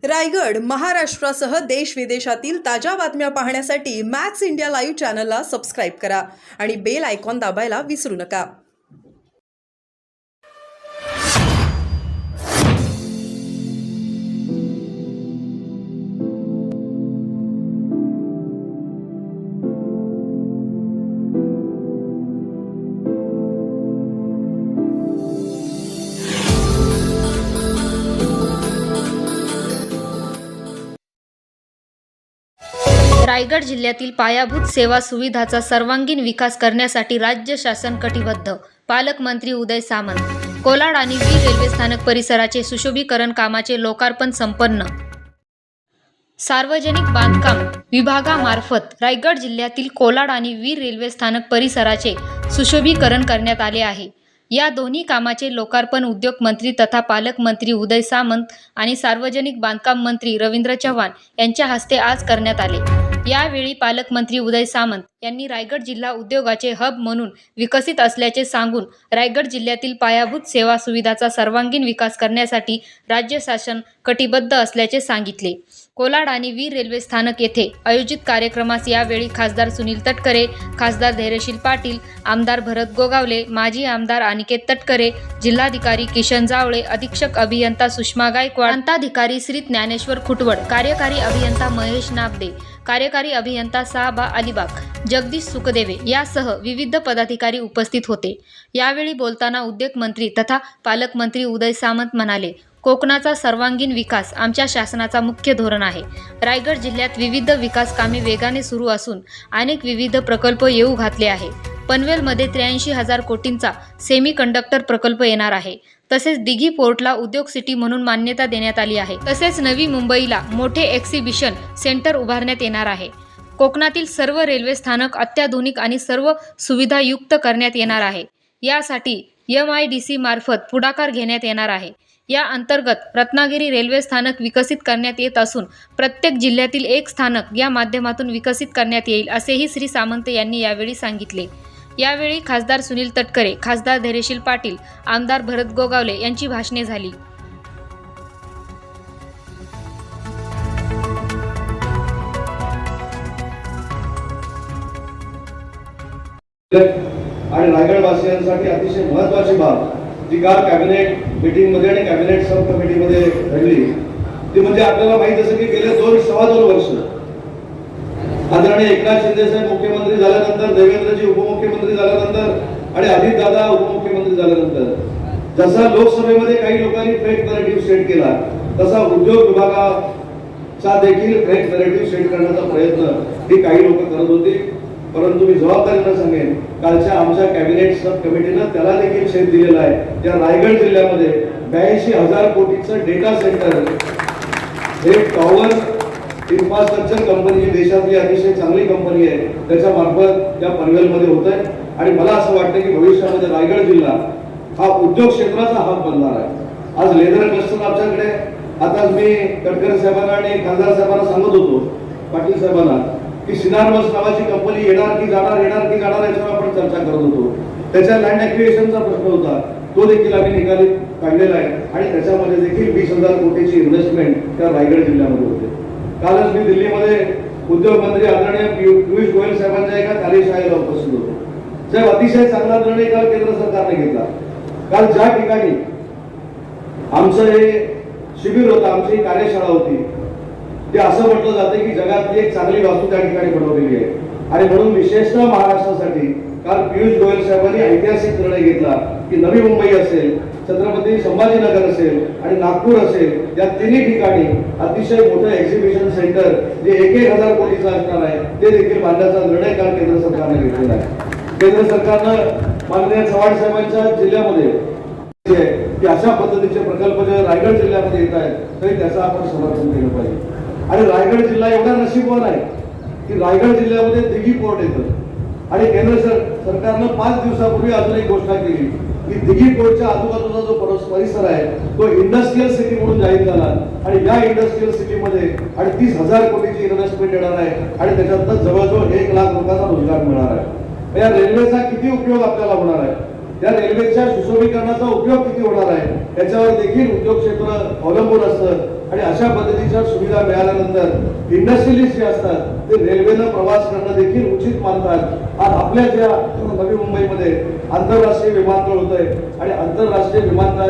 रायगड महाराष्ट्रासह देश विदेशातील ताज्या बातम्या पाहण्यासाठी मॅक्स इंडिया लाईव्ह चॅनलला सबस्क्राईब करा आणि बेल आयकॉन दाबायला विसरू नका। रायगड जिल्ह्यातील पायाभूत सेवा सुविधाचा सर्वांगीण विकास करण्यासाठी राज्य शासन कटिबद्ध। पालकमंत्री उदय सामंत। कोलाड आणि वीर रेल्वे स्थानक परिसराचे सुशोभीकरण कामाचे लोकार्पण संपन्न। सार्वजनिक बांधकाम विभागामार्फत रायगड जिल्ह्यातील कोलाड आणि वीर रेल्वे स्थानक परिसराचे सुशोभीकरण करण्यात आले आहे। या दोन्ही कामाचे लोकार्पण उद्योग मंत्री तथा पालकमंत्री उदय सामंत आणि सार्वजनिक बांधकाम मंत्री रवींद्र चव्हाण यांच्या हस्ते आज करण्यात आले। यावेळी पालकमंत्री उदय सामंत यांनी रायगड जिल्हा उद्योगाचे हब म्हणून विकसित असल्याचे सांगून रायगड जिल्ह्यातील पायाभूत सेवा सुविधाचा सर्वांगीण विकास करण्यासाठी राज्य शासन कटिबद्ध असल्याचे सांगितले। कोलाड आणि वीर रेल्वे स्थानक येथे आयोजित कार्यक्रमास यावेळी खासदार सुनील तटकरे, खासदार धैर्यशील पाटील, आमदार भरत गोगावले, माजी आमदार अनिकेत तटकरे, जिल्हाधिकारी किशन जावळे, अधीक्षक अभियंता सुषमा गायकवाड, प्रांताधिकारी श्री ज्ञानेश्वर खुटवड, कार्यकारी अभियंता महेश नाबदे, कार्यकारी अभियंता साहबा अलिबाग, जगदीश सुखदेवे यासह विविध पदाधिकारी उपस्थित होते। यावेळी बोलताना उद्योग मंत्री तथा पालकमंत्री उदय सामंत म्हणाले, कोकणाचा सर्वांगीण विकास आमच्या शासनाचा मुख्य धोरण आहे। रायगड जिल्ह्यात विविध विकास कामे वेगाने सुरू असून अनेक विविध प्रकल्प येऊ घातले आहे। पनवेलमध्ये 83,000 कोटींचा सेमी कंडक्टर प्रकल्प येणार आहे। तसेच दिघी पोर्टला उद्योग सिटी म्हणून मान्यता देण्यात आली आहे। तसेच नवी मुंबईला मोठे एक्झिबिशन सेंटर उभारण्यात येणार आहे। कोकणातील सर्व रेल्वे स्थानक अत्याधुनिक आणि सर्व सुविधायुक्त करण्यात येणार आहे। यासाठी MIDC मार्फत पुढाकार घेण्यात येणार आहे। या अंतर्गत रत्नागिरी रेल्वे स्थानक विकसित करण्यात येत असून प्रत्येक जिल्ह्यातील एक स्थानक या माध्यमातून विकसित करण्यात येईल असेही श्री सामंत यांनी यावेळी सांगितले। यावेळी खासदार सुनील तटकरे, खासदार धैर्यशील पाटील, आमदार भरत गोगावले यांची भाषणे झाली। आणि रायगडवासियांसाठी अतिशय महत्त्वाची बाब जी काल कॅबिनेट मीटिंगमध्ये आणि कॅबिनेट सब कमिटीमध्ये घडली ती म्हणजे आपल्याला माहित असेल की गेले 2-2.25 वर्ष आदरणीय एकनाथ शिंदे साहेब मुख्यमंत्री झाल्यानंतर, देवेंद्रजी उपमुख्यमंत्री झाल्यानंतर आणि अजितदादा उपमुख्यमंत्री झाल्यानंतर जसा लोकसभेमध्ये काही लोकांनी फेक नरेटिव्ह सेट केला तसा उद्योग विभागाचा देखील फेक नरेटिव्ह सेट करण्याचा प्रयत्न ही काही लोक करत होती। परंतु मी जबाबदारीने सांगेन, कालच्या आमच्या कॅबिनेट सब कमिटीनं त्याला देखील छेद दिलेला आहे। त्या रायगड जिल्ह्यामध्ये 82,000 कोटीचं डेटा सेंटर हे टॉवर इन्फ्रास्ट्रक्चर कंपनी, देशातली अतिशय चांगली कंपनी आहे, त्याच्या मार्फत त्या पनवेलमध्ये होत आहे। आणि मला असं वाटतं की भविष्यामध्ये रायगड जिल्हा हा उद्योग क्षेत्राचा हब बनणार आहे। आज लेदर क्लस्टर आमच्याकडे, आता मी तटकरे साहेबांना आणि खासदार साहेबांना सांगत होतो, पाटील साहेबांना, की सिनार्मस नावाची कंपनी येणार की जाणार याच्यावर आपण चर्चा करत होतो। त्याच्या लँड ॲक्विजिशनचा प्रश्न होता, तो देखील आम्ही निकाली काढलेला आहे आणि त्याच्यामध्ये देखील 20,000 कोटीची इन्व्हेस्टमेंट त्या रायगड जिल्ह्यामध्ये होते। कालच मी दिल्लीमध्ये उद्योग मंत्री आदरणीय पियुष गोयल साहेबांच्या एका कार्यशाळेला उपस्थित होतो। साहेब, अतिशय चांगला निर्णय काल केंद्र सरकारने घेतला। काल ज्या ठिकाणी आमचं हे शिबिर होतं, आमची कार्यशाळा होती, ते असं म्हटलं जाते की जगातली एक चांगली वास्तू त्या ठिकाणी बनवलेली आहे। आणि म्हणून विशेषतः महाराष्ट्रासाठी काल पियुष गोयल साहेबांनी ऐतिहासिक निर्णय घेतला की नवी मुंबई असेल, छत्रपती संभाजीनगर असेल आणि नागपूर असेल, या तिन्ही ठिकाणी अतिशय मोठं एक्झिबिशन सेंटर जे 1,000 कोटीचं असणार आहे ते देखील बांधण्याचा निर्णय काल केंद्र सरकारने घेतलेला आहे। केंद्र सरकारनं माननीय चव्हाण साहेबांच्या जिल्ह्यामध्ये की अशा पद्धतीचे प्रकल्प जे रायगड जिल्ह्यामध्ये येत आहेत तरी त्याचं आपण समर्थन केलं पाहिजे। आणि रायगड जिल्हा एवढा नशीबवान आहे की रायगड जिल्ह्यामध्ये दिघी पोर्ट येतं आणि केंद्र सरकारनं 5 दिवसापूर्वी अजून एक घोषणा केली की दिघी पोर्टच्या आजूबाजूचा जो परिसर आहे तो इंडस्ट्रियल सिटी म्हणून जाहीर झाला आणि या इंडस्ट्रियल सिटीमध्ये 38,000 कोटीची इन्व्हेस्टमेंट येणार आहे आणि त्याच्यातनं जवळजवळ 1 लाख लोकांना रोजगार मिळणार आहे। या रेल्वेचा किती उपयोग आपल्याला होणार आहे, त्या रेल्वेच्या सुशोभीकरणाचा उपयोग किती होणार आहे याच्यावर देखील उद्योग क्षेत्र अवलंबून असतं आणि अशा पद्धतीच्या सुविधा मिळाल्यानंतर इंडस्ट्रियलिस्ट जे असतात ते रेल्वेनं प्रवास करणं देखील उचित मानतात. आज आपल्या ज्या नवी मुंबईमध्ये आंतरराष्ट्रीय विमानतळ होत आहे आणि आंतरराष्ट्रीय विमानतळ